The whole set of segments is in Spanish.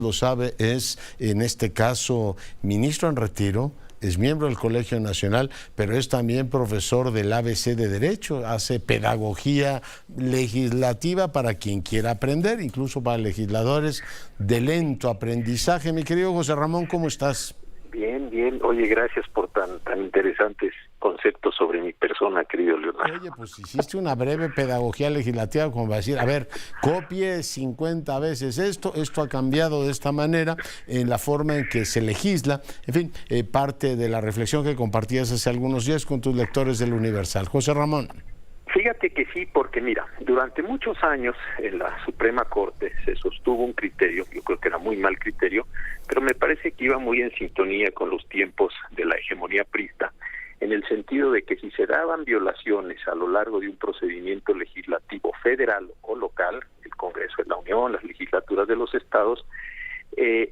lo sabe, es en este caso ministro en retiro, es miembro del Colegio Nacional, pero es también profesor del ABC de Derecho, hace pedagogía legislativa para quien quiera aprender, incluso para legisladores de lento aprendizaje. Mi querido José Ramón, ¿cómo estás? Bien, bien. Oye, gracias por tan interesantes conceptos sobre mi persona, querido Leonardo. Oye, pues hiciste una breve pedagogía legislativa como para decir, a ver, copie 50 veces esto ha cambiado de esta manera en la forma en que se legisla, en fin, parte de la reflexión que compartías hace algunos días con tus lectores del Universal. José Ramón. Fíjate que sí, porque mira, durante muchos años en la Suprema Corte se sostuvo un criterio, yo creo que era muy mal criterio, pero me parece que iba muy en sintonía con los tiempos de la hegemonía priista, en el sentido de que si se daban violaciones a lo largo de un procedimiento legislativo federal o local, el Congreso de la Unión, las legislaturas de los estados,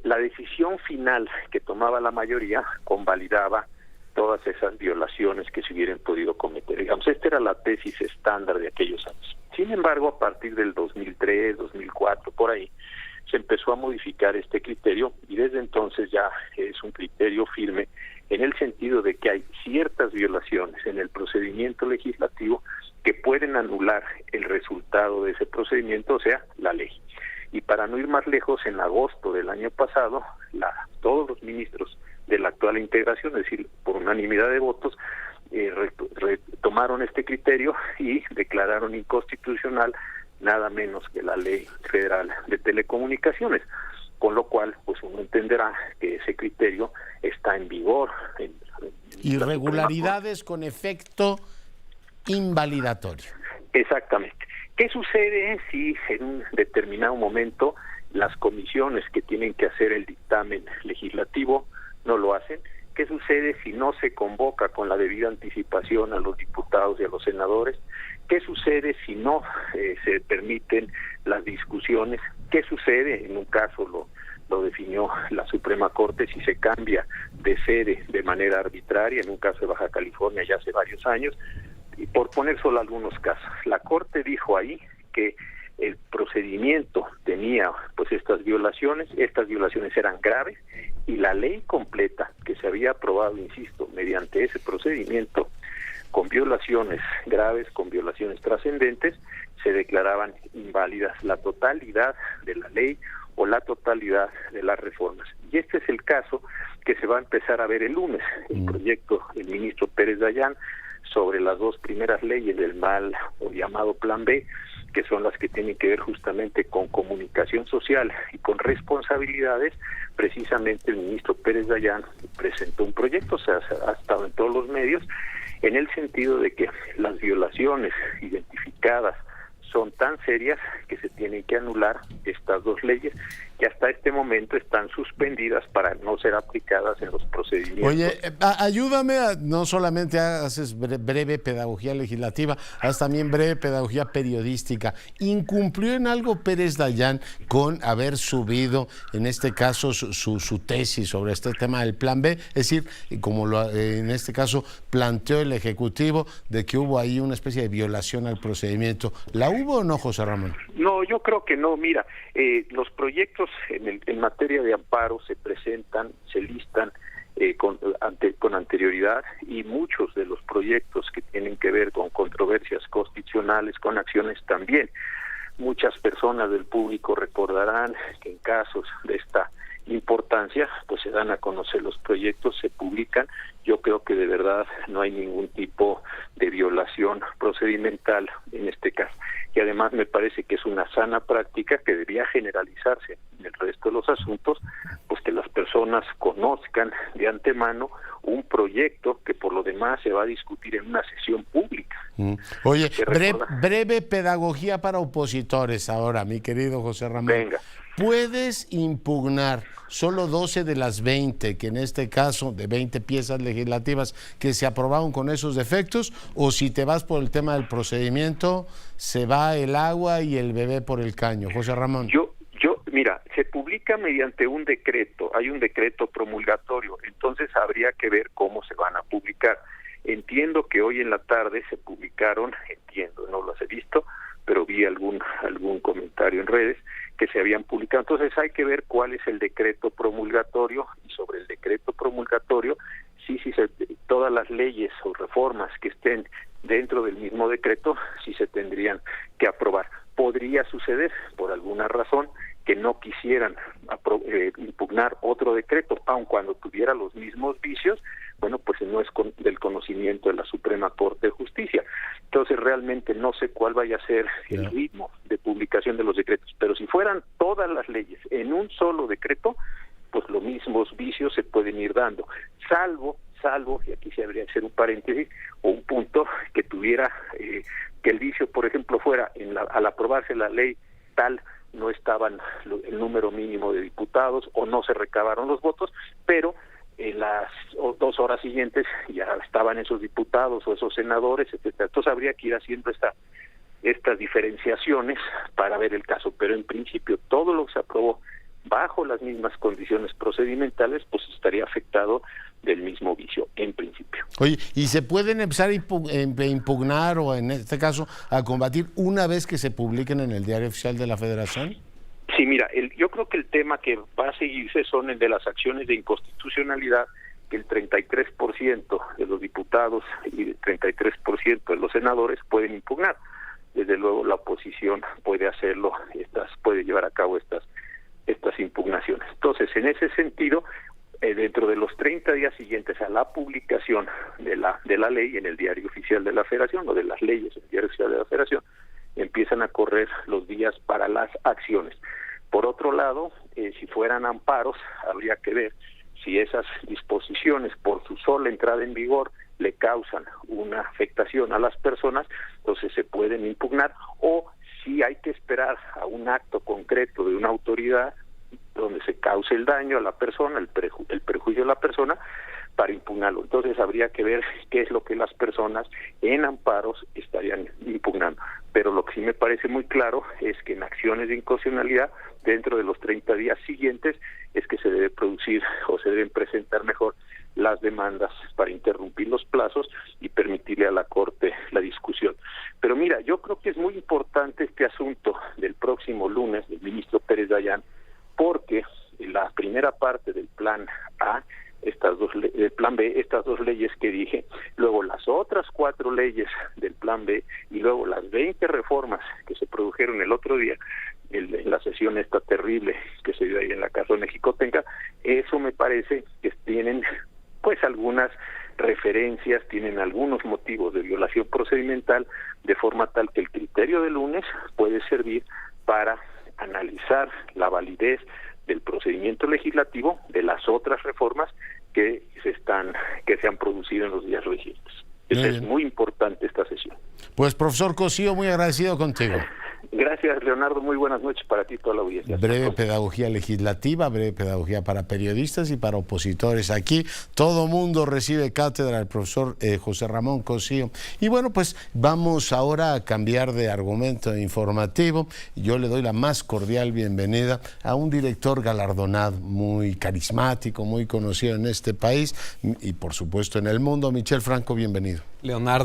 la decisión final que tomaba la mayoría convalidaba todas esas violaciones que se hubieran podido cometer. Digamos, esta era la tesis estándar de aquellos años. Sin embargo, a partir del 2003, 2004, por ahí, se empezó a modificar este criterio y desde entonces ya es un criterio firme en el sentido de que hay ciertas violaciones en el procedimiento legislativo que pueden anular el resultado de ese procedimiento, o sea, la ley. Y para no ir más lejos, en agosto del año pasado, todos los ministros de la actual integración, es decir, por unanimidad de votos, retomaron este criterio y declararon inconstitucional nada menos que la Ley Federal de Telecomunicaciones, con lo cual pues uno entenderá que ese criterio está en vigor. Irregularidades con efecto invalidatorio. Exactamente. ¿Qué sucede si en un determinado momento las comisiones que tienen que hacer el dictamen legislativo no lo hacen? ¿Qué sucede si no se convoca con la debida anticipación a los diputados y a los senadores? ¿Qué sucede si no se permiten las discusiones? ¿Qué sucede? En un caso lo definió la Suprema Corte, si se cambia de sede de manera arbitraria, en un caso de Baja California ya hace varios años, y por poner solo algunos casos. La Corte dijo ahí que el procedimiento tenía pues estas violaciones eran graves y la ley completa que se había aprobado, insisto, mediante ese procedimiento con violaciones graves, con violaciones trascendentes, se declaraban inválidas la totalidad de la ley o la totalidad de las reformas. Y este es el caso que se va a empezar a ver el lunes, el proyecto del ministro Pérez Dayán sobre las dos primeras leyes del mal o llamado Plan B, que son las que tienen que ver justamente con comunicación social y con responsabilidades. Precisamente el ministro Pérez Dayán presentó un proyecto, o sea, ha estado en todos los medios, en el sentido de que las violaciones identificadas son tan serias que se tienen que anular estas dos leyes que hasta este momento están suspendidas para no ser aplicadas en los procedimientos. Oye, ayúdame, no solamente haces breve pedagogía legislativa, haces también breve pedagogía periodística. ¿Incumplió en algo Pérez Dayán con haber subido, en este caso, su tesis sobre este tema del Plan B? Es decir, como en este caso planteó el Ejecutivo, de que hubo ahí una especie de violación al procedimiento. ¿La hubo o no, José Ramón? No, yo creo que no. Mira, los proyectos en materia de amparo se presentan, se listan con anterioridad, y muchos de los proyectos que tienen que ver con controversias constitucionales, con acciones también. Muchas personas del público recordarán que en casos de esta importancia, pues se dan a conocer los proyectos, se publican. Yo creo que de verdad no hay ningún tipo de violación procedimental en este caso. Y además me parece que es una sana práctica que debería generalizarse en el resto de los asuntos, pues que las personas conozcan de antemano un proyecto que por lo demás se va a discutir en una sesión pública. Oye, breve pedagogía para opositores ahora, mi querido José Ramón. Venga. ¿Puedes impugnar solo 12 de las 20, que en este caso de 20 piezas legislativas que se aprobaron con esos defectos, o si te vas por el tema del procedimiento, se va el agua y el bebé por el caño? José Ramón. Mira, se publica mediante un decreto, hay un decreto promulgatorio, entonces habría que ver cómo se van a publicar. Entiendo que hoy en la tarde se publicaron, no los he visto, pero vi algún comentario en redes, se habían publicado. Entonces hay que ver cuál es el decreto promulgatorio, y sobre el decreto promulgatorio, todas las leyes o reformas que estén dentro del mismo decreto, sí se tendrían que aprobar. Podría suceder, por alguna razón, que no quisieran impugnar otro decreto, aun cuando tuviera los mismos vicios. Bueno, pues no es del conocimiento de la Suprema Corte de Justicia. Entonces realmente no sé cuál vaya a ser el ritmo de publicación de los decretos, pero si fueran todas las leyes en un solo decreto, pues los mismos vicios se pueden ir dando, salvo, y aquí se habría que hacer un paréntesis o un punto, que tuviera, que el vicio, por ejemplo, fuera, al aprobarse la ley tal, no estaban el número mínimo de diputados o no se recabaron los votos, pero en las 2 horas siguientes ya estaban esos diputados o esos senadores, etcétera. Entonces habría que ir haciendo estas diferenciaciones para ver el caso, pero en principio todo lo que se aprobó bajo las mismas condiciones procedimentales, pues estaría afectado del mismo vicio, en principio. Oye, ¿y se pueden empezar a impugnar o en este caso a combatir una vez que se publiquen en el Diario Oficial de la Federación? Sí, mira, yo creo que el tema que va a seguirse son el de las acciones de inconstitucionalidad, que el 33% de los diputados y el 33% de los senadores pueden impugnar. Desde luego la oposición puede hacerlo, puede llevar a cabo estas impugnaciones. Entonces, en ese sentido, dentro de los 30 días siguientes a la publicación de la ley en el Diario Oficial de la Federación, o de las leyes en el Diario Oficial de la Federación, empiezan a correr los días para las acciones. Por otro lado, si fueran amparos, habría que ver si esas disposiciones, por su sola entrada en vigor, le causan una afectación a las personas, entonces se pueden impugnar, o si hay que esperar a un acto concreto de una autoridad donde se cause el daño a la persona, el perjuicio a la persona, para impugnarlo. Entonces habría que ver qué es lo que las personas en amparos estarían impugnando. Pero lo que sí me parece muy claro es que en acciones de inconstitucionalidad, dentro de los 30 días siguientes, es que se debe producir o se deben presentar mejor las demandas para interrumpir los plazos y permitirle a la Corte la discusión. Pero mira, yo creo que es muy importante este asunto del próximo lunes del ministro Pérez Dayán, porque la primera parte del plan A, el plan B, estas 2 leyes que dije, luego las otras 4 leyes del plan B y luego las 20 reformas que se produjeron el otro día en la sesión esta terrible que se dio ahí en la Casa Mexicotenca, eso me parece que tienen pues algunas referencias, tienen algunos motivos de violación procedimental, de forma tal que el criterio del lunes puede servir para analizar la validez del procedimiento legislativo de las otras reformas que se han producido en los días recientes. Es muy importante esta sesión. Pues profesor Cosío, muy agradecido contigo. Gracias, Leonardo. Muy buenas noches para ti y toda la audiencia. Breve pedagogía legislativa, breve pedagogía para periodistas y para opositores. Aquí todo mundo recibe cátedra, el profesor José Ramón Cosío. Y bueno, pues vamos ahora a cambiar de argumento informativo. Yo le doy la más cordial bienvenida a un director galardonado, muy carismático, muy conocido en este país y por supuesto en el mundo. Michel Franco, bienvenido. Leonardo.